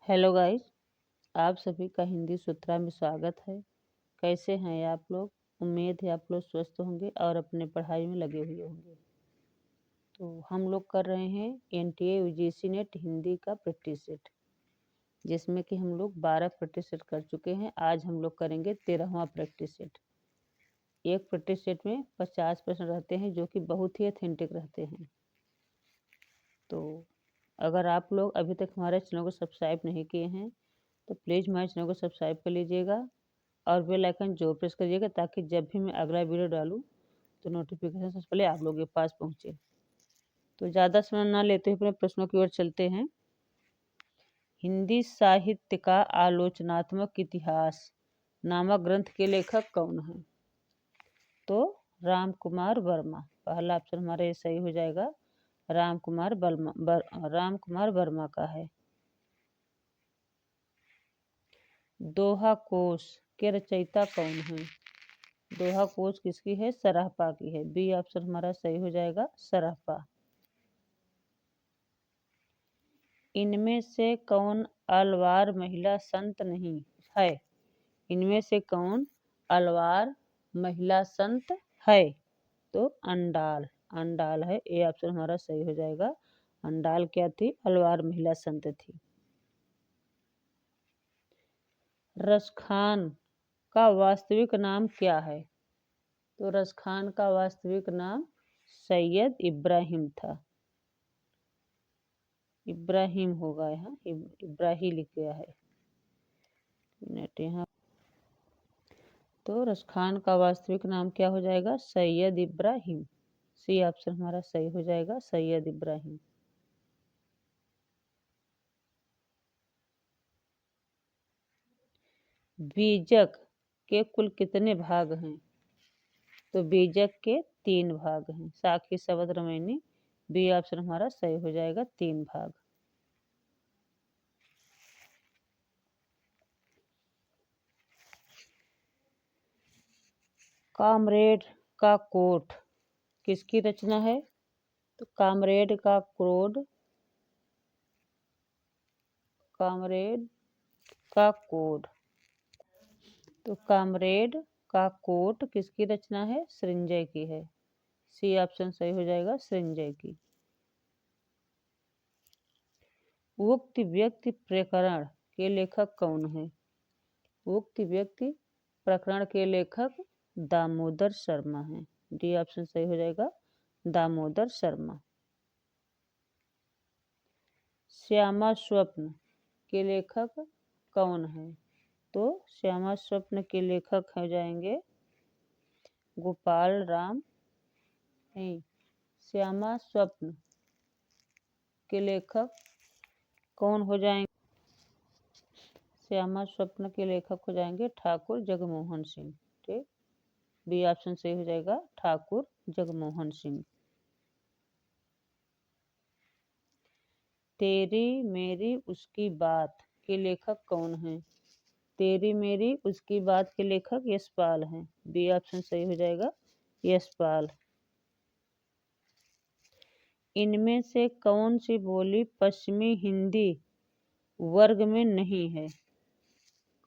Hello guys, आप सभी का हिंदी सूत्रा में स्वागत है। कैसे हैं आप लोग? उम्मीद है आप लोग स्वस्थ होंगे और अपने पढ़ाई में लगे हुए होंगे। तो हम लोग कर रहे हैं एनटीए यूजीसी नेट हिंदी का प्रैक्टिस सेट, जिसमें कि हम लोग 12 प्रैक्टिस सेट कर चुके हैं। आज हम लोग करेंगे 13वां प्रैक्टिस सेट। एक प्रैक्टिस सेट में 50 प्रश्न रहते हैं, जो कि बहुत ही ऑथेंटिक रहते हैं। तो अगर आप लोग अभी तक हमारे चैनल को सब्सक्राइब नहीं किए हैं तो प्लीज़ हमारे चैनल को सब्सक्राइब कर लीजिएगा और बेल आइकन जो प्रेस करिएगा, ताकि जब भी मैं अगला वीडियो डालूं तो नोटिफिकेशन सबसे पहले आप लोगों के पास पहुंचे। तो ज़्यादा समय ना लेते हुए अपने प्रश्नों की ओर चलते हैं। हिंदी साहित्य का आलोचनात्मक इतिहास नामक ग्रंथ के लेखक कौन है? तो राम कुमार वर्मा। पहला ऑप्शन हमारा ये सही हो जाएगा। राम कुमार वर्मा का है। दोहा कोश के रचयिता कौन है? दोहा कोश किसकी है? सराहपा की है। बी ऑप्शन हमारा सही हो जाएगा, सराहपा। इनमें से कौन अलवार महिला संत नहीं है? इनमें से कौन अलवार महिला संत है? तो अंडाल। अंडाल है। ए ऑप्शन हमारा सही हो जाएगा। अंडाल क्या थी? अलवार महिला संत थी। रसखान का वास्तविक नाम क्या है? तो रसखान का वास्तविक नाम सैयद इब्राहिम था। इब्राहिम होगा, यहाँ इब्राहिम लिख गया है नेट यहाँ। तो रसखान का वास्तविक नाम क्या हो जाएगा? सैयद इब्राहिम। सी ऑप्शन हमारा सही हो जाएगा, सैयद इब्राहिम। बीजक के कुल कितने भाग हैं? तो बीजक के 3 भाग हैं। साखी, शबद, रामायणी। बी ऑप्शन हमारा सही हो जाएगा, 3 भाग। कामरेड का कोट किसकी रचना है? तो कामरेड का कोड कामरेड का कोड तो कामरेड का कोट किसकी रचना है? सृंजय की है। सी ऑप्शन सही हो जाएगा, सृंजय की। उक्त व्यक्ति प्रकरण के लेखक कौन है? उक्त व्यक्ति प्रकरण के लेखक दामोदर शर्मा हैं। डी ऑप्शन सही हो जाएगा, दामोदर शर्मा। श्यामा स्वप्न के लेखक कौन है? तो श्यामा स्वप्न के लेखक हो जाएंगे गोपाल राम। नहीं, श्यामा स्वप्न के लेखक कौन हो जाएंगे? श्यामा स्वप्न के लेखक हो जाएंगे ठाकुर जगमोहन सिंह। ठीक, बी ऑप्शन सही हो जाएगा, ठाकुर जगमोहन सिंह। तेरी मेरी उसकी बात के लेखक कौन है? तेरी मेरी उसकी बात के लेखक यशपाल हैं। बी ऑप्शन सही हो जाएगा, यशपाल। इनमें से कौन सी बोली पश्चिमी हिंदी वर्ग में नहीं है?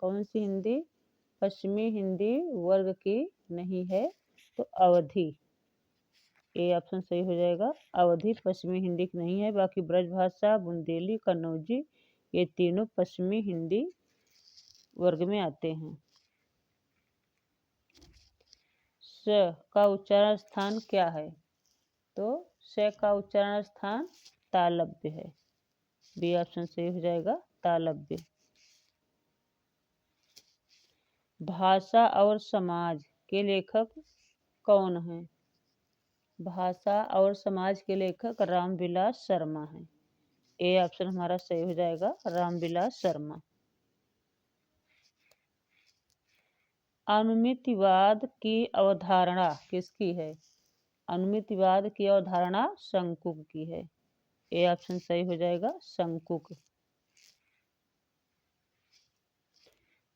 कौन सी हिंदी पश्चिमी हिंदी वर्ग की नहीं है? तो अवधी। ए ऑप्शन सही हो जाएगा, अवधी पश्चिमी हिंदी की नहीं है। बाकी ब्रजभाषा, बुंदेली, कन्नौजी, ये तीनों पश्चिमी हिंदी वर्ग में आते हैं। स का उच्चारण स्थान क्या है? तो स का उच्चारण स्थान तालव्य है। बी ऑप्शन सही हो जाएगा, तालव्य। भाषा और समाज के लेखक कौन हैं? भाषा और समाज के लेखक रामविलास शर्मा हैं। ए ऑप्शन हमारा सही हो जाएगा, रामविलास शर्मा। अनुमितिवाद की अवधारणा किसकी है? अनुमितिवाद की अवधारणा शंकुक की है। ए ऑप्शन सही हो जाएगा, शंकुक।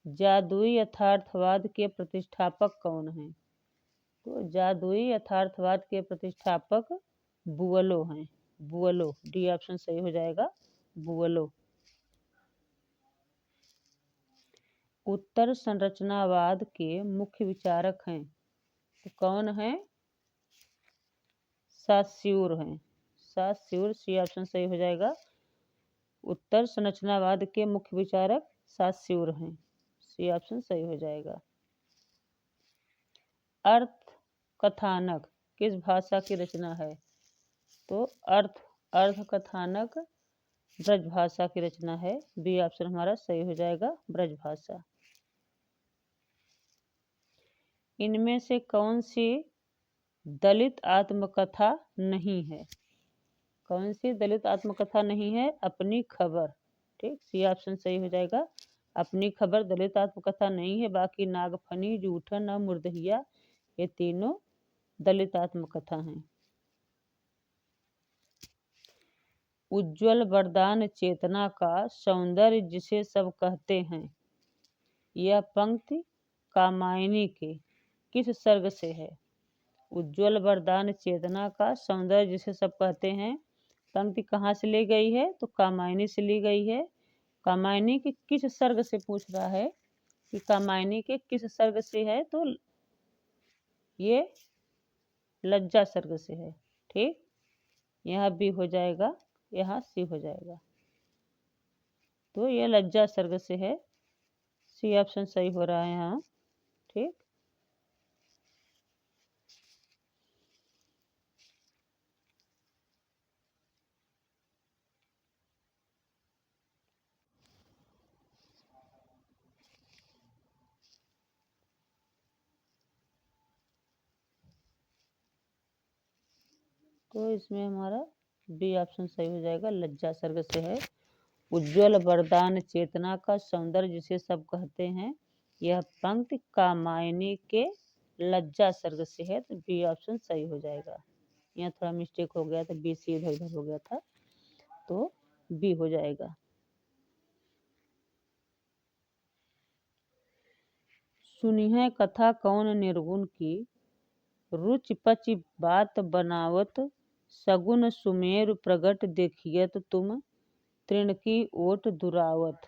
जादुई यथार्थवाद के प्रतिष्ठापक कौन हैं? तो जादुई यथार्थवाद के प्रतिष्ठापक बुअलो हैं। बुअलो। डी ऑप्शन सही हो जाएगा, बुअलो। उत्तर संरचनावाद के मुख्य विचारक हैं? तो कौन है? सास्यूर हैं। सास्यूर, सी ऑप्शन सही हो जाएगा। उत्तर संरचनावाद के मुख्य विचारक सास्यूर हैं, सी ऑप्शन सही हो जाएगा। अर्थ कथानक किस भाषा की रचना है? तो अर्थ कथानक ब्रजभाषा की रचना है, बी ऑप्शन हमारा सही हो जाएगा, ब्रजभाषा। इनमें से कौन सी दलित आत्मकथा नहीं है? कौन सी दलित आत्मकथा नहीं है? अपनी खबर, ठीक, सी ऑप्शन सही हो जाएगा। अपनी खबर दलित आत्मकथा नहीं है, बाकी नागफनी, जूठन और मुर्दहिया ये तीनों दलित आत्मकथा हैं। उज्ज्वल वरदान चेतना का सौंदर्य जिसे सब कहते हैं, यह पंक्ति कामायनी के किस सर्ग से है? उज्ज्वल वरदान चेतना का सौंदर्य जिसे सब कहते हैं, पंक्ति कहाँ से ली गई है? तो कामायनी से ली गई है। कामायनी के किस सर्ग से पूछ रहा है कि कामायनी के किस सर्ग से है? तो ये लज्जा सर्ग से है, ठीक, यहाँ बी हो जाएगा, यहाँ सी हो जाएगा। तो ये लज्जा सर्ग से है, सी ऑप्शन सही हो रहा है यहाँ, ठीक। तो इसमें हमारा बी ऑप्शन सही हो जाएगा, लज्जा सर्ग से है। उज्ज्वल वरदान चेतना का सौंदर्य जिसे सब कहते हैं, यह पंक्ति कामायनी के लज्जा सर्ग से है, तो बी ऑप्शन सही हो जाएगा। यहाँ थोड़ा मिस्टेक हो गया था, बी सी इधर उधर हो गया था, तो बी हो जाएगा। सुनी है कथा कौन निर्गुण की, रुचि पचि बात बनावत, सगुन सुमेर प्रगट देखियत तुम, तृण की ओट दुरावत।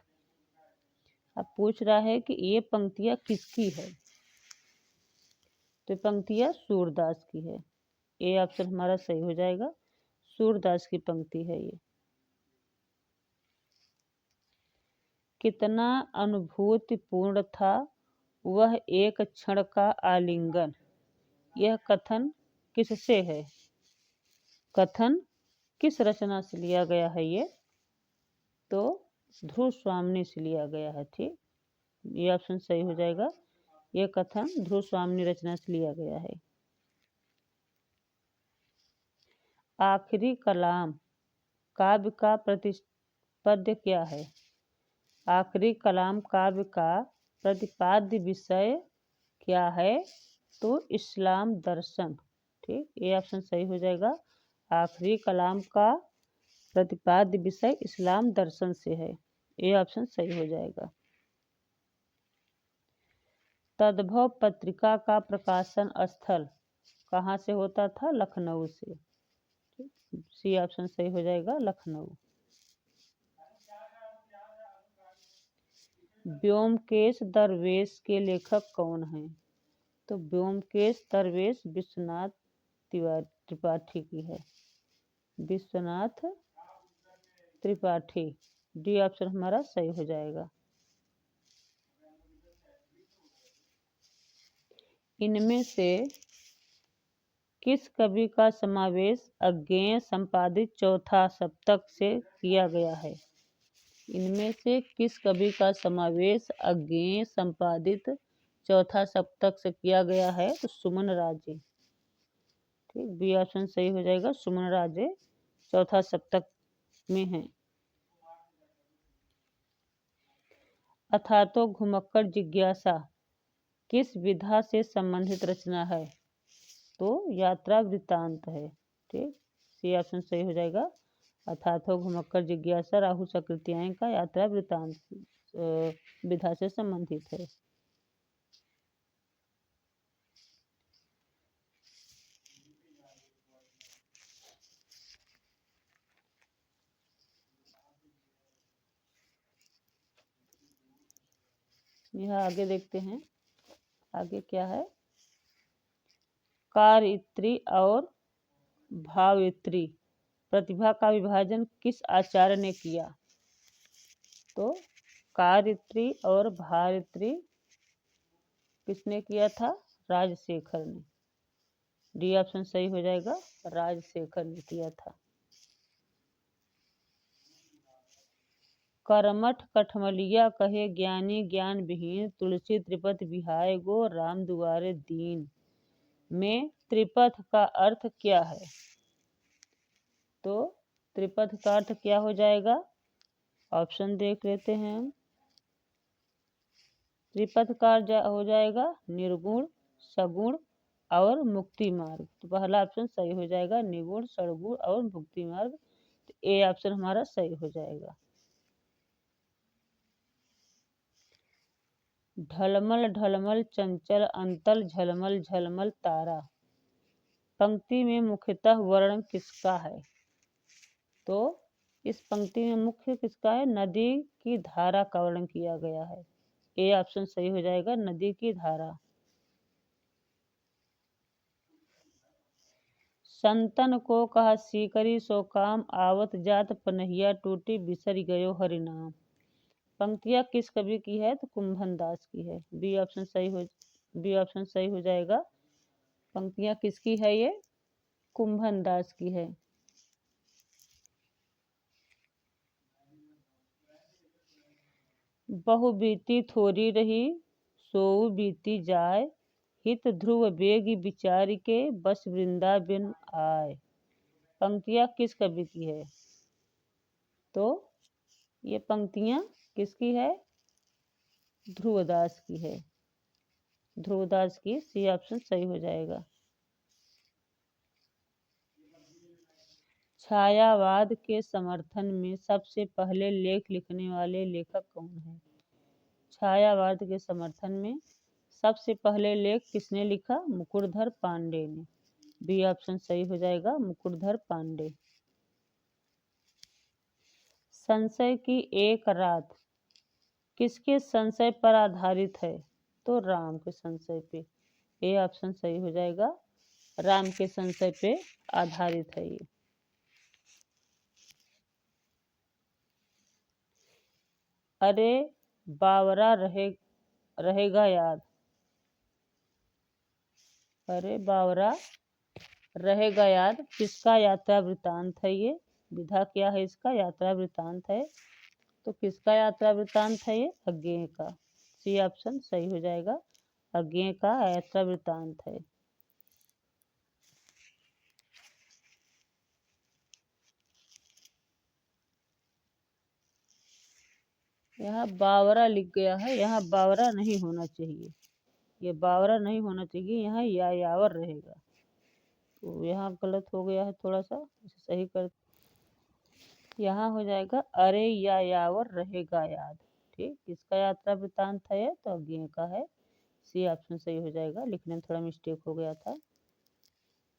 अब पूछ रहा है कि ये पंक्तियां किसकी है? तो पंक्तियां सूरदास की है, ए ऑप्शन हमारा सही हो जाएगा, सूरदास की पंक्ति है ये। कितना अनुभूतिपूर्ण था वह एक क्षण का आलिंगन, यह कथन किससे है? कथन किस रचना से लिया गया है ये? तो ध्रुव स्वामिनी से लिया गया है, ठीक, ये ऑप्शन सही हो जाएगा। ये कथन ध्रुव स्वामिनी रचना से लिया गया है। आखिरी कलाम काव्य का प्रतिपद्य क्या है? आखिरी कलाम काव्य का प्रतिपाद्य विषय क्या है? तो इस्लाम दर्शन, ठीक, ये ऑप्शन सही हो जाएगा। आखिरी कलाम का प्रतिपाद्य विषय इस्लाम दर्शन से है, ये ऑप्शन सही हो जाएगा। तद्भव पत्रिका का प्रकाशन स्थल कहाँ से होता था? लखनऊ से, सी ऑप्शन सही हो जाएगा, लखनऊ। व्योमकेश दरवेश के लेखक कौन हैं? तो व्योमकेश दरवेश विश्वनाथ त्रिपाठी की है, विश्वनाथ त्रिपाठी, डी ऑप्शन हमारा सही हो जाएगा। इनमें से किस कवि का समावेश अज्ञेय संपादित चौथा सप्तक से किया गया है? इनमें से किस कवि का समावेश अज्ञेय संपादित चौथा सप्तक से किया गया है? तो सुमन राजे, ठीक, बी ऑप्शन सही हो जाएगा, सुमन राजे चौथा सप्तक में है। अथातो घुमक्कड़ जिज्ञासा किस विधा से संबंधित रचना है? तो यात्रा वृत्तांत है, ठीक, सी ऑप्शन सही हो जाएगा। अथातो घुमक्कड़ जिज्ञासा राहु सकृत्यायन का यात्रा वृत्तांत विधा से संबंधित है। यहाँ आगे देखते हैं, आगे क्या है। कार्यत्री और भावयत्री प्रतिभा का विभाजन किस आचार्य ने किया? तो कार्यत्री और भावयत्री किसने किया था? राजशेखर ने। डी ऑप्शन सही हो जाएगा, राजशेखर ने किया था। करमठ कठमलिया कहे ज्ञानी ज्ञान विहीन, तुलसी त्रिपथ बिहाय गो राम दुआरे दीन में त्रिपथ का अर्थ क्या है? तो त्रिपथ का अर्थ क्या हो जाएगा? ऑप्शन देख लेते हैं हम। त्रिपथ का अर्थ हो जाएगा निर्गुण, सगुण और मुक्ति मार्ग। तो पहला ऑप्शन सही हो जाएगा, निर्गुण, सगुण और मुक्ति मार्ग। तो ए ऑप्शन हमारा सही हो जाएगा। ढलमल ढलमल चंचल अंतल झलमल झलमल तारा पंक्ति में मुख्यतः वर्ण किसका है? तो इस पंक्ति में मुख्य किसका है? नदी की धारा का वर्णन किया गया है। ए ऑप्शन सही हो जाएगा, नदी की धारा। संतन को कहा सीकरी सो काम, आवत जात पनहिया टूटी बिसर गयो हरिनाम। पंक्तियां किस कवि की है? तो कुंभन दास की है। बी ऑप्शन सही हो जाएगा। पंक्तियां किसकी है? ये कुंभन दास की है। बहु बीती थोड़ी रही सोऊ बीती जाए, हित ध्रुव बेग विचार के बस वृंदावन आए। पंक्तियां किस कवि की है? तो ये पंक्तियां किसकी है? ध्रुवदास की है। ध्रुवदास की, सी ऑप्शन सही हो जाएगा। छायावाद के समर्थन में सबसे पहले लेख लिखने वाले लेखक कौन है? छायावाद के समर्थन में सबसे पहले लेख किसने लिखा? मुकुटधर पांडे ने। बी ऑप्शन सही हो जाएगा, मुकुटधर पांडे। संशय की एक रात किसके संशय पर आधारित है? तो राम के संशय पे। ए ऑप्शन सही हो जाएगा, राम के संशय पे आधारित है ये। अरे बावरा रहेगा याद। अरे बावरा रहेगा याद किसका यात्रा वृतांत है? ये विधा क्या है इसका? यात्रा वृतांत है। तो किसका यात्रा वृतांत है? ये अज्ञेय का। सी ऑप्शन सही हो जाएगा, अज्ञेय का यात्रा वृतांत है। यहाँ बावरा लिख गया है, यहाँ बावरा नहीं होना चाहिए, ये बावरा नहीं होना चाहिए, यहाँ यायावर रहेगा। तो यहाँ गलत हो गया है थोड़ा सा, इसे सही कर। यहाँ हो जाएगा अरे यायावर रहेगा याद। ठीक, किसका यात्रा वृतांत है? तो अज्ञेय का है। सी ऑप्शन सही हो जाएगा, लिखने में थोड़ा मिस्टेक हो गया था।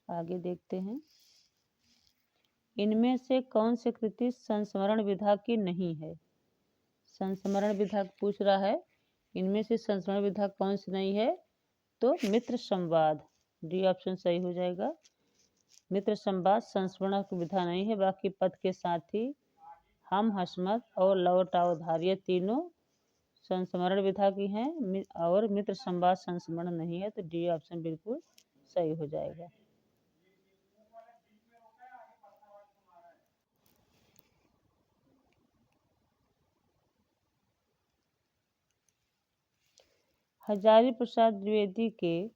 आगे देखते हैं, इनमें से कौन सी कृति संस्मरण विधा की नहीं है? संस्मरण विधा पूछ रहा है, इनमें से संस्मरण विधा कौन सी नहीं है? तो मित्र संवाद। डी ऑप्शन सही हो जाएगा, मित्र संवाद संस्मरण की विधा नहीं है। बाकी पद के साथ ही हम, हसमत और लौट अवधार ये तीनों संस्मरण विधा की हैं और मित्र संवाद संस्मरण नहीं है। तो डी ऑप्शन बिल्कुल सही हो जाएगा। हजारी प्रसाद द्विवेदी के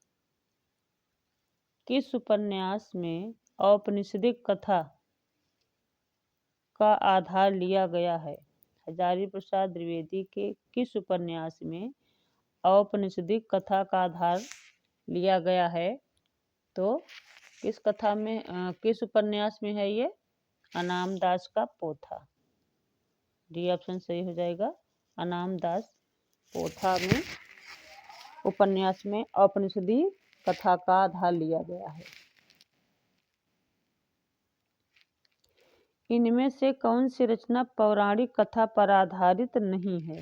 किस उपन्यास में औपनिषदिक कथा का आधार लिया गया है? हजारी प्रसाद द्विवेदी के किस उपन्यास में औपनिषदिक कथा का आधार लिया गया है? तो किस कथा में किस उपन्यास में है ये? अनाम दास का पोथा। डी ऑप्शन सही हो जाएगा, अनाम दास पोथा में उपन्यास में औपनिषदी कथा का आधार लिया गया है। इनमें से कौन सी रचना पौराणिक कथा पर आधारित नहीं है?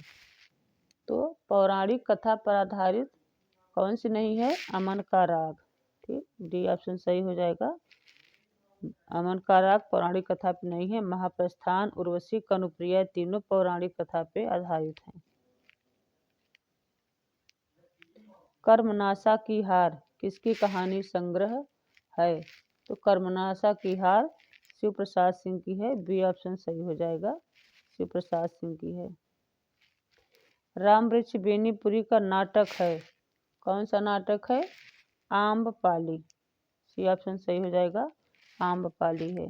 तो पौराणिक कथा पर आधारित कौन सी नहीं है? अमन का राग। ठीक, डी ऑप्शन सही हो जाएगा। अमन का राग पौराणिक कथा पे नहीं है। महाप्रस्थान, उर्वशी, कनुप्रिया तीनों पौराणिक कथा पे आधारित हैं। कर्मनाशा की हार किसकी कहानी संग्रह है? तो कर्मनाशा की हार शिव प्रसाद सिंह की है। बी ऑप्शन सही हो जाएगा, शिव प्रसाद सिंह की है। राम वृक्ष बेनीपुरी का नाटक है, कौन सा नाटक है? आम्रपाली। सी ऑप्शन सही हो जाएगा, आम्रपाली है।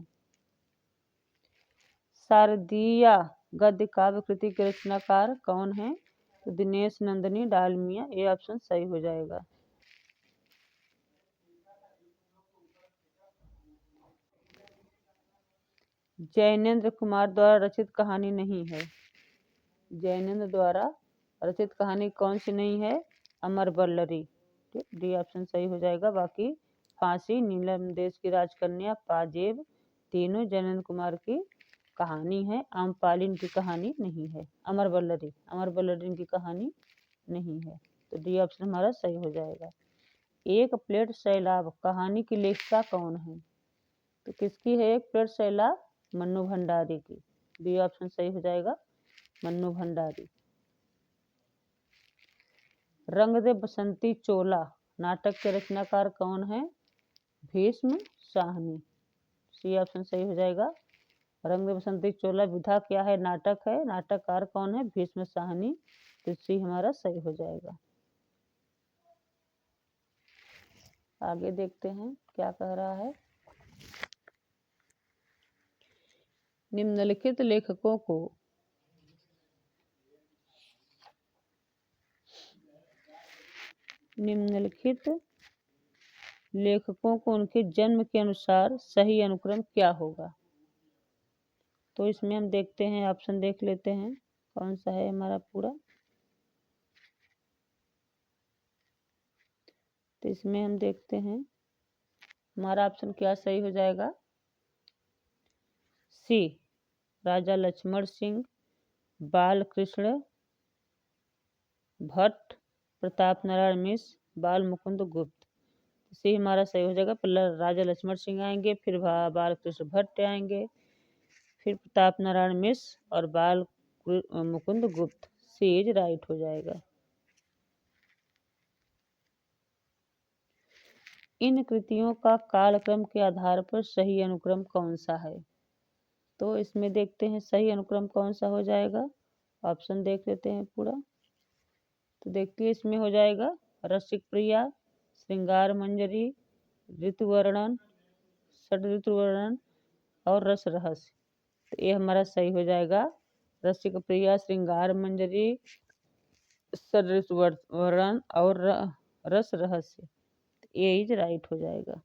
शारदीया गद्य काव्य कृति के रचनाकार कौन है? तो दिनेश नंदिनी डालमिया। ये ऑप्शन सही हो जाएगा। जैनेन्द्र कुमार द्वारा रचित कहानी नहीं है। जैनेन्द्र द्वारा रचित कहानी कौन सी नहीं है? अमर बल्लरी। डी ऑप्शन सही हो जाएगा। बाकी फांसी, नीलम देश की राजकन्या, पाजेब तीनों जैनेन्द्र कुमार की कहानी है। आम्रपाली की कहानी नहीं है। अमर बल्लरी की कहानी नहीं है। तो डी ऑप्शन हमारा सही हो जाएगा। एक प्लेट सैलाब कहानी की लेखिका कौन है? तो किसकी है एक प्लेट सैलाब? मन्नू भंडारी की। बी ऑप्शन सही हो जाएगा, मन्नू भंडारी। रंग दे बसंती चोला नाटक के रचनाकार कौन है? भीष्म साहनी। सी ऑप्शन सही हो जाएगा। रंग दे बसंती चोला विधा क्या है? नाटक है। नाटककार कौन है? भीष्म साहनी। तो सी हमारा सही हो जाएगा। आगे देखते हैं क्या कह रहा है। निम्नलिखित लेखकों को उनके जन्म के अनुसार सही अनुक्रम क्या होगा? तो इसमें हम देखते हैं, ऑप्शन देख लेते हैं कौन सा है हमारा पूरा। तो इसमें हम देखते हैं हमारा ऑप्शन क्या सही हो जाएगा। सी, राजा लक्ष्मण सिंह, बाल कृष्ण भट्ट, प्रताप नारायण मिश्र, बाल मुकुंद गुप्त। सी हमारा सही हो जाएगा। पहले राजा लक्ष्मण सिंह आएंगे, फिर बाल कृष्ण भट्ट आएंगे, फिर प्रताप नारायण मिश्र और बाल मुकुंद गुप्त। सी इज राइट हो जाएगा। इन कृतियों का कालक्रम के आधार पर सही अनुक्रम कौन सा है? तो इसमें देखते हैं सही अनुक्रम कौन सा हो जाएगा। ऑप्शन देख लेते हैं पूरा। तो देखिए इसमें हो जाएगा रसिक प्रिया, श्रृंगार मंजरी, ऋतुवर्णन, षड ऋतुवर्णन और रस रहस्य। तो ये हमारा सही हो जाएगा। रसिक प्रिया, श्रृंगार मंजरी, षड ऋतुवर्णन और रस रहस्य। ये इज राइट हो जाएगा।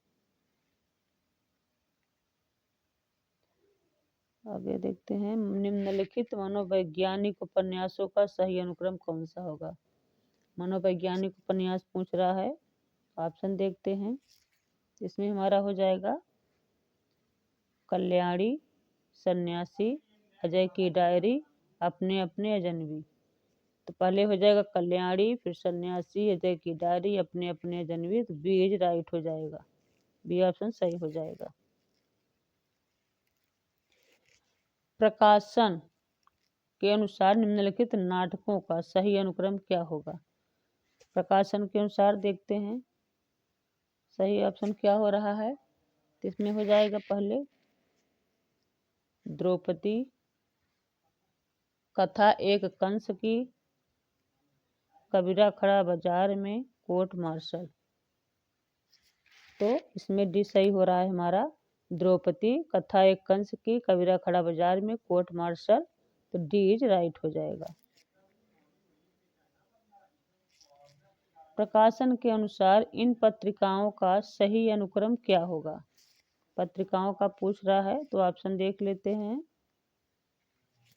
आगे देखते हैं निम्नलिखित मनोवैज्ञानिक उपन्यासों का सही अनुक्रम कौन सा होगा? मनोवैज्ञानिक उपन्यास पूछ रहा है। ऑप्शन देखते हैं। इसमें हमारा हो जाएगा कल्याणी, सन्यासी, अजय की डायरी, अपने अपने अजनबी। तो पहले हो जाएगा कल्याणी, फिर सन्यासी, अजय की डायरी, अपने अपने अजनबी। तो बी इज राइट हो जाएगा। बी ऑप्शन सही हो जाएगा। प्रकाशन के अनुसार निम्नलिखित नाटकों का सही अनुक्रम क्या होगा? प्रकाशन के अनुसार देखते हैं सही ऑप्शन क्या हो रहा है। तो इसमें हो जाएगा पहले द्रौपदी, कथा एक कंस की, कबीरा खड़ा बाजार में, कोर्ट मार्शल। तो इसमें डी सही हो रहा है हमारा द्रौपदी, कथा एक कंस की, कबीरा खड़ा बाजार में, कोर्ट मार्शल। तो डी इज राइट हो जाएगा। प्रकाशन के अनुसार इन पत्रिकाओं का सही अनुक्रम क्या होगा? पत्रिकाओं का पूछ रहा है तो ऑप्शन देख लेते हैं।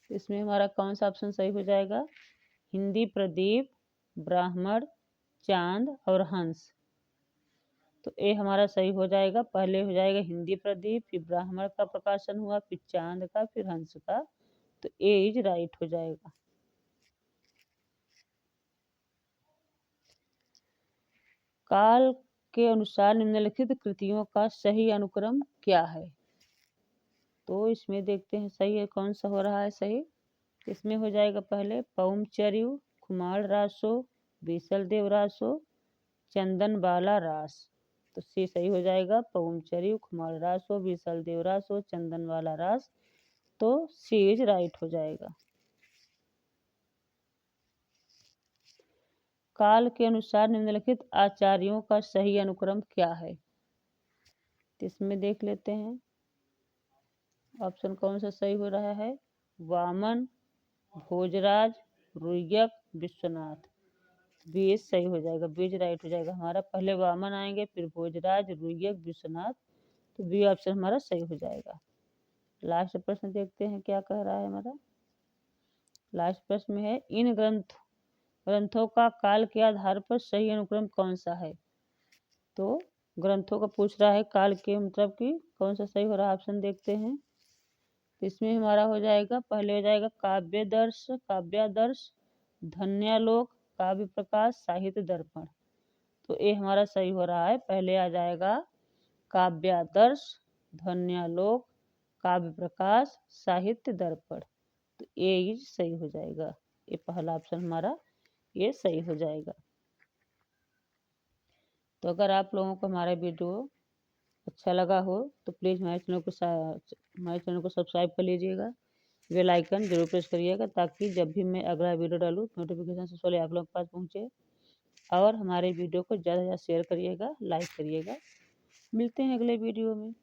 इसमें हमारा कौन सा ऑप्शन सही हो जाएगा? हिंदी प्रदीप, ब्राह्मण, चांद और हंस। तो ए हमारा सही हो जाएगा। पहले हो जाएगा हिंदी प्रदीप, फिर ब्राह्मण का प्रकाशन हुआ, फिर चांद का, फिर हंस का। तो ए इज राइट हो जाएगा। काल के अनुसार निम्नलिखित कृतियों का सही अनुक्रम क्या है? तो इसमें देखते हैं सही है, कौन सा हो रहा है सही। इसमें हो जाएगा पहले पौमचर्यु, खुमाड़ रासो, बीसल देव रासो, चंदन बाला रास। तो सी सही हो जाएगा, पौमचर्यु, खुमाड़ रासो, बीसल देव रासो, चंदन वाला रास। तो सी इज राइट हो जाएगा। काल के अनुसार निम्नलिखित आचार्यों का सही अनुक्रम क्या है? इसमें देख लेते हैं ऑप्शन कौन सा सही हो रहा है। वामन, भोजराज, रुय्यक, विश्वनाथ। बीज सही हो जाएगा, बीज राइट हो जाएगा हमारा। पहले वामन आएंगे, फिर भोजराज, रुय्यक, विश्वनाथ। तो बी ऑप्शन हमारा सही हो जाएगा। लास्ट प्रश्न देखते हैं क्या कह रहा है हमारा। लास्ट प्रश्न में है इन ग्रंथों का काल के आधार पर सही अनुक्रम कौन सा है? तो ग्रंथों का पूछ रहा है काल के मतलब कि कौन सा सही हो रहा है। ऑप्शन देखते हैं। तो इसमें हमारा हो जाएगा, पहले हो जाएगा काव्यदर्श, काव्यादर्श, धन्यालोक, काव्य प्रकाश, साहित्य दर्पण। तो ये हमारा सही हो रहा है। पहले आ जाएगा काव्यादर्श, धन्यालोक, काव्य प्रकाश, साहित्य दर्पण। तो ये सही हो जाएगा। ये पहला ऑप्शन हमारा ये सही हो जाएगा। तो अगर आप लोगों को हमारा वीडियो अच्छा लगा हो तो प्लीज़ हमारे चैनल को सब्सक्राइब कर लीजिएगा। बेल आइकन जरूर प्रेस करिएगा ताकि जब भी मैं अगला वीडियो डालूँ नोटिफिकेशन सबसे पहले आप लोगों के पास पहुँचे। और हमारे वीडियो को ज़्यादा से ज़्यादा शेयर करिएगा, लाइक करिएगा। मिलते हैं अगले वीडियो में।